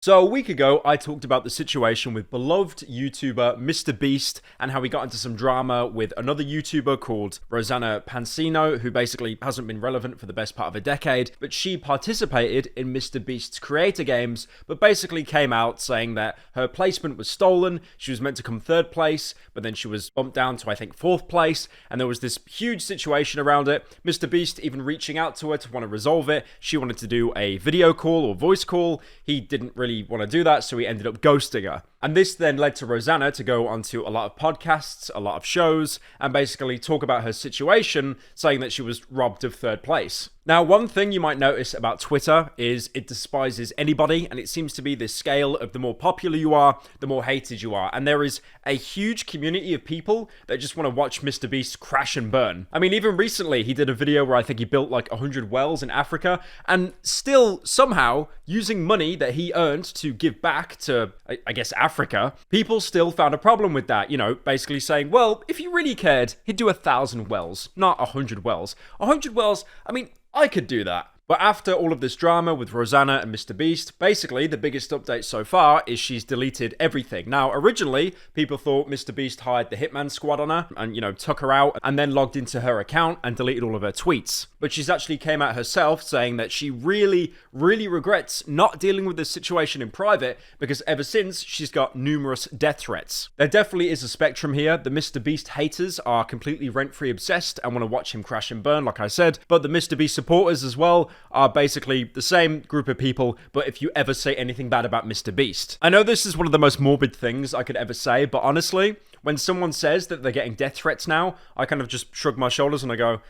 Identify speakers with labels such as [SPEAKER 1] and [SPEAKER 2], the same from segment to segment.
[SPEAKER 1] So a week ago, I talked about the situation with beloved YouTuber MrBeast and how he got into some drama with another YouTuber called Rosanna Pansino, who basically hasn't been relevant for the best part of a decade, but she participated in MrBeast's Creator Games, but basically came out saying that her placement was stolen. She was meant to come third place, but then she was bumped down to, I think, fourth place, and there was this huge situation around it. MrBeast even reaching out to her to want to resolve it. She wanted to do a video call or voice call. He didn't really want to do that, so he ended up ghosting her. And this then led to Rosanna to go onto a lot of podcasts, a lot of shows, and basically talk about her situation, saying that she was robbed of third place. Now, one thing you might notice about Twitter is it despises anybody, and it seems to be this scale of the more popular you are, the more hated you are. And there is a huge community of people that just want to watch MrBeast crash and burn. I mean, even recently, he did a video where I think he built like 100 wells in Africa, and still, somehow, using money that he earned to give back to, I guess, Africa, people still found a problem with that, you know, basically saying, well, if he really cared, he'd do 1,000 wells, not 100 wells. 100 wells, I mean, I could do that. But after all of this drama with Rosanna and MrBeast, basically the biggest update so far is she's deleted everything. Now, originally, people thought MrBeast hired the Hitman squad on her and, you know, took her out and then logged into her account and deleted all of her tweets. But she's actually came out herself saying that she really, really regrets not dealing with this situation in private because ever since, she's got numerous death threats. There definitely is a spectrum here. The MrBeast haters are completely rent-free obsessed and want to watch him crash and burn, like I said. But the MrBeast supporters as well are basically the same group of people, but if you ever say anything bad about MrBeast. I know this is one of the most morbid things I could ever say, but honestly, when someone says that they're getting death threats now, I kind of just shrug my shoulders and I go,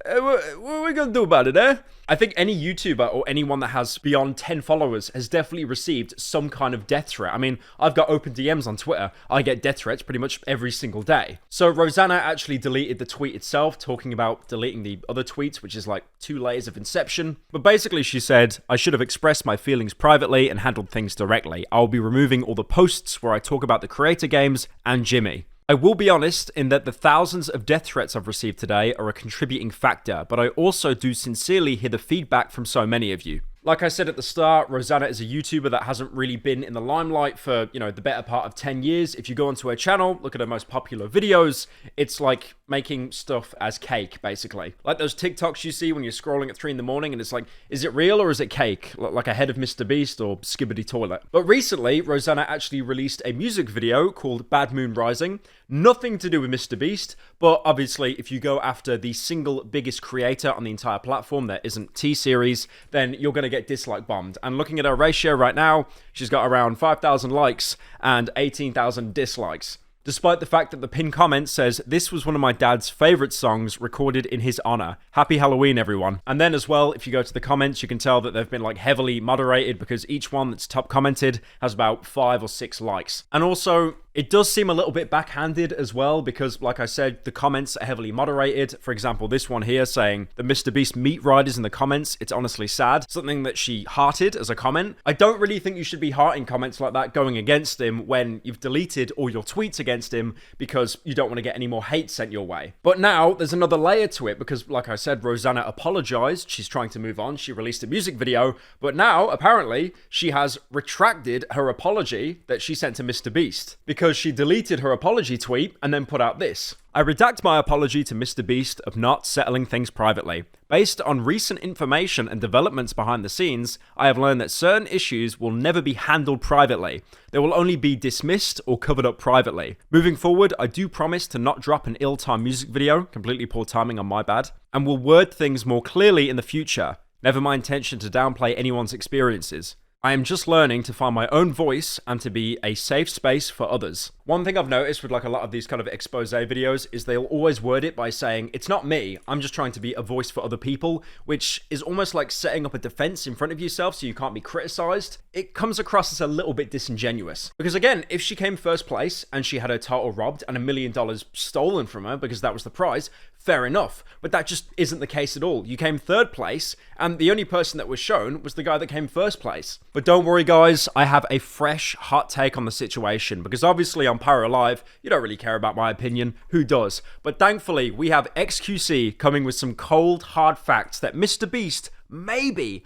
[SPEAKER 1] what are we gonna do about it, eh? I think any YouTuber or anyone that has beyond 10 followers has definitely received some kind of death threat. I mean, I've got open DMs on Twitter. I get death threats pretty much every single day. So Rosanna actually deleted the tweet itself, talking about deleting the other tweets, which is like 2 layers of inception. But basically she said, I should have expressed my feelings privately and handled things directly. I'll be removing all the posts where I talk about the Creator Games and Jimmy. I will be honest in that the thousands of death threats I've received today are a contributing factor, but I also do sincerely hear the feedback from so many of you. Like I said at the start, Rosanna is a YouTuber that hasn't really been in the limelight for, you know, the better part of 10 years. If you go onto her channel, look at her most popular videos, it's like making stuff as cake, basically. Like those TikToks you see when you're scrolling at 3 in the morning and it's like, is it real or is it cake? Like a head of MrBeast or Skibbity Toilet. But recently, Rosanna actually released a music video called Bad Moon Rising. Nothing to do with MrBeast, but obviously if you go after the single biggest creator on the entire platform that isn't T-Series, then you're going to get dislike bombed. And looking at her ratio right now, she's got around 5,000 likes and 18,000 dislikes. Despite the fact that the pinned comment says, this was one of my dad's favorite songs recorded in his honor. Happy Halloween, everyone. And then as well, if you go to the comments, you can tell that they've been like heavily moderated because each one that's top commented has about 5 or 6 likes. And also, it does seem a little bit backhanded as well because, like I said, the comments are heavily moderated. For example, this one here saying, the MrBeast meat riders in the comments, it's honestly sad. Something that she hearted as a comment. I don't really think you should be hearting comments like that going against him when you've deleted all your tweets against him because you don't want to get any more hate sent your way. But now there's another layer to it because, like I said, Rosanna apologized. She's trying to move on. She released a music video, but now apparently she has retracted her apology that she sent to MrBeast because she deleted her apology tweet and then put out this. I redact my apology to MrBeast of not settling things privately. Based on recent information and developments behind the scenes, I have learned that certain issues will never be handled privately. They will only be dismissed or covered up privately. Moving forward, I do promise to not drop an ill-timed music video, completely poor timing on my bad, and will word things more clearly in the future. Never my intention to downplay anyone's experiences. I am just learning to find my own voice and to be a safe space for others. One thing I've noticed with like a lot of these kind of expose videos is they'll always word it by saying, it's not me, I'm just trying to be a voice for other people, which is almost like setting up a defense in front of yourself so you can't be criticized. It comes across as a little bit disingenuous. Because again, if she came first place and she had her title robbed and $1 million stolen from her because that was the prize, fair enough. But that just isn't the case at all. You came third place and the only person that was shown was the guy that came first place. But don't worry guys, I have a fresh hot take on the situation because obviously on Power Alive, you don't really care about my opinion, who does? But thankfully, we have XQC coming with some cold, hard facts that MrBeast maybe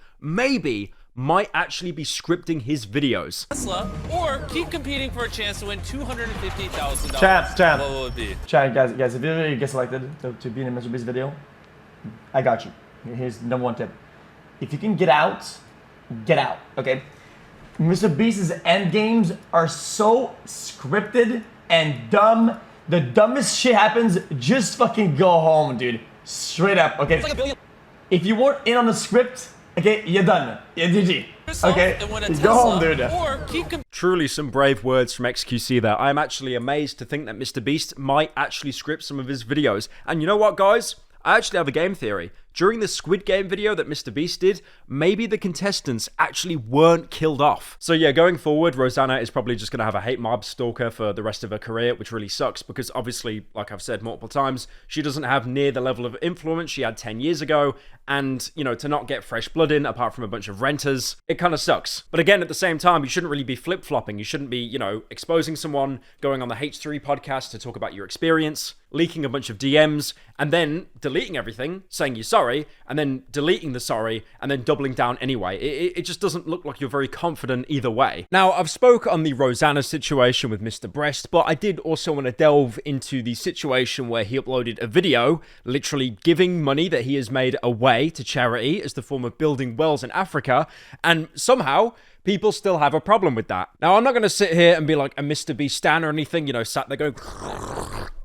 [SPEAKER 1] might actually be scripting his videos.
[SPEAKER 2] Tesla, or keep competing for a chance to win $250,000.
[SPEAKER 3] Chat.
[SPEAKER 2] What will it be?
[SPEAKER 3] Chat, guys, if you get selected to be in a MrBeast video, I got you. Here's the #1 tip. If you can get out, okay? MrBeast's end games are so scripted and dumb. The dumbest shit happens, just fucking go home, dude. Straight up, okay?
[SPEAKER 2] It's like a billion.
[SPEAKER 3] If you weren't in on the script, okay, you're done. You're GG. Okay, go home, dude.
[SPEAKER 2] Or keep
[SPEAKER 1] Truly some brave words from XQC there. I'm actually amazed to think that MrBeast might actually script some of his videos. And you know what, guys? I actually have a game theory. During the Squid Game video that MrBeast did, maybe the contestants actually weren't killed off. So yeah, going forward, Rosanna is probably just going to have a hate mob stalker for the rest of her career, which really sucks because obviously, like I've said multiple times, she doesn't have near the level of influence she had 10 years ago. And, you know, to not get fresh blood in, apart from a bunch of renters, it kind of sucks. But again, at the same time, you shouldn't really be flip-flopping. You shouldn't be, you know, exposing someone, going on the H3 podcast to talk about your experience, leaking a bunch of DMs, and then deleting everything, saying you're sorry, and then deleting the sorry, and then doubling down anyway. It just doesn't look like you're very confident either way. Now, I've spoke on the Rosanna situation with MrBeast, but I did also want to delve into the situation where he uploaded a video, literally giving money that he has made away to charity as the form of building wells in Africa, and somehow people still have a problem with that. Now, I'm not going to sit here and be like a MrBeast stan or anything, you know, sat there going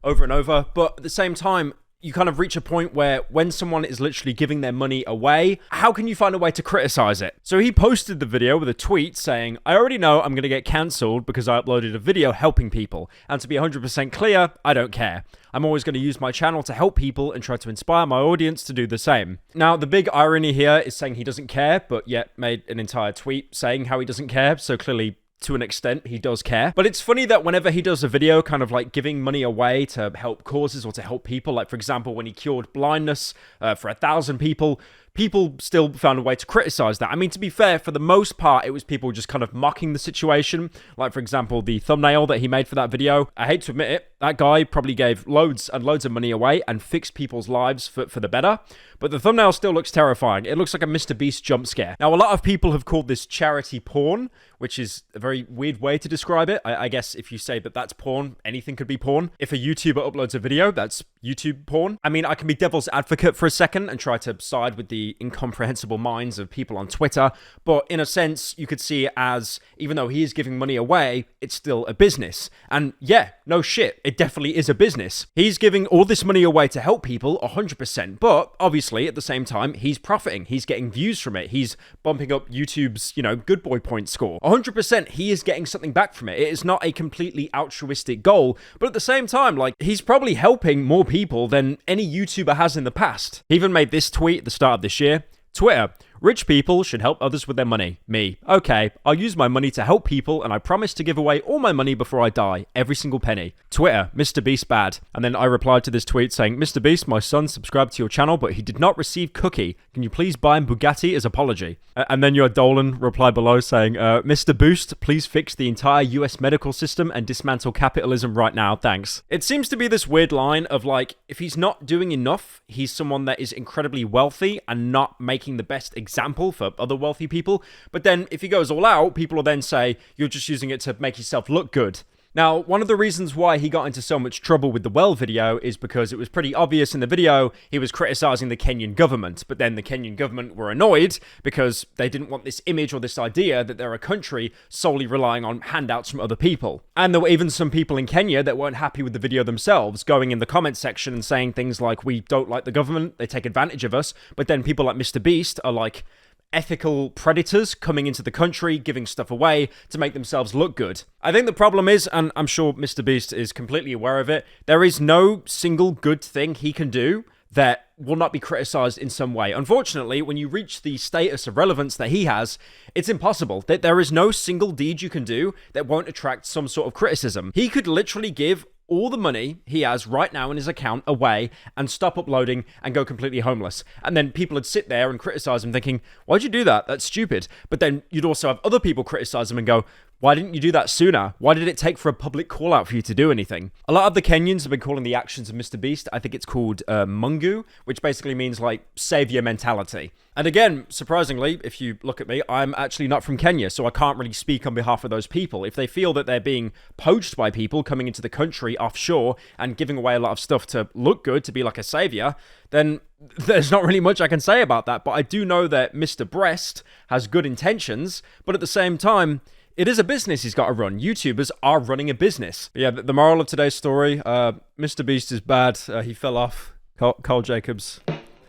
[SPEAKER 1] over and over, but at the same time, you kind of reach a point where when someone is literally giving their money away, how can you find a way to criticize it? So he posted the video with a tweet saying, I already know I'm going to get cancelled because I uploaded a video helping people. And to be 100% clear, I don't care. I'm always going to use my channel to help people and try to inspire my audience to do the same. Now, the big irony here is saying he doesn't care, but yet made an entire tweet saying how he doesn't care. So clearly, to an extent, he does care. But it's funny that whenever he does a video kind of like giving money away to help causes or to help people, like for example, when he cured blindness for 1,000 people, people still found a way to criticize that. I mean, to be fair, for the most part, it was people just kind of mocking the situation. Like, for example, the thumbnail that he made for that video. I hate to admit it, that guy probably gave loads and loads of money away and fixed people's lives for the better. But the thumbnail still looks terrifying. It looks like a MrBeast jump scare. Now, a lot of people have called this charity porn, which is a very weird way to describe it. I guess if you say that that's porn, anything could be porn. If a YouTuber uploads a video, that's YouTube porn. I mean, I can be devil's advocate for a second and try to side with the incomprehensible minds of people on Twitter. But in a sense, you could see it as, even though he is giving money away, it's still a business. And yeah, no shit, it definitely is a business. He's giving all this money away to help people, 100%. But obviously, at the same time, he's profiting. He's getting views from it. He's bumping up YouTube's, you know, good boy point score. 100% he is getting something back from it. It is not a completely altruistic goal. But at the same time, like, he's probably helping more people than any YouTuber has in the past. He even made this tweet at the start of this year. Twitter, rich people should help others with their money. Me. Okay, I'll use my money to help people and I promise to give away all my money before I die. Every single penny. Twitter, MrBeast bad. And then I replied to this tweet saying, MrBeast, my son subscribed to your channel, but he did not receive cookie. Can you please buy him Bugatti as apology? And then your Dolan replied below saying, MrBeast, please fix the entire US medical system and dismantle capitalism right now. Thanks. It seems to be this weird line of like, if he's not doing enough, he's someone that is incredibly wealthy and not making the best example for other wealthy people. But then if he goes all out, people will then say, you're just using it to make yourself look good. Now, one of the reasons why he got into so much trouble with the well video is because it was pretty obvious in the video he was criticizing the Kenyan government, but then the Kenyan government were annoyed because they didn't want this image or this idea that they're a country solely relying on handouts from other people. And there were even some people in Kenya that weren't happy with the video themselves, going in the comment section and saying things like, we don't like the government, they take advantage of us, but then people like MrBeast are like, ethical predators coming into the country, giving stuff away to make themselves look good. I think the problem is, and I'm sure MrBeast is completely aware of it, there is no single good thing he can do that will not be criticized in some way. Unfortunately, when you reach the status of relevance that he has, it's impossible. That there is no single deed you can do that won't attract some sort of criticism. He could literally give all the money he has right now in his account away and stop uploading and go completely homeless. And then people would sit there and criticize him thinking, why'd you do that? That's stupid. But then you'd also have other people criticize him and go, Why didn't you do that sooner? Why did it take for a public call out for you to do anything? A lot of the Kenyans have been calling the actions of MrBeast, I think it's called Mungu, which basically means like savior mentality. And again, surprisingly, if you look at me, I'm actually not from Kenya, so I can't really speak on behalf of those people. If they feel that they're being poached by people coming into the country offshore and giving away a lot of stuff to look good, to be like a savior, then there's not really much I can say about that. But I do know that Mr. Breast has good intentions, but at the same time, it is a business he's got to run. YouTubers are running a business. But yeah, the moral of today's story, MrBeast is bad. He fell off. Carl Jacobs,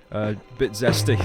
[SPEAKER 1] bit zesty.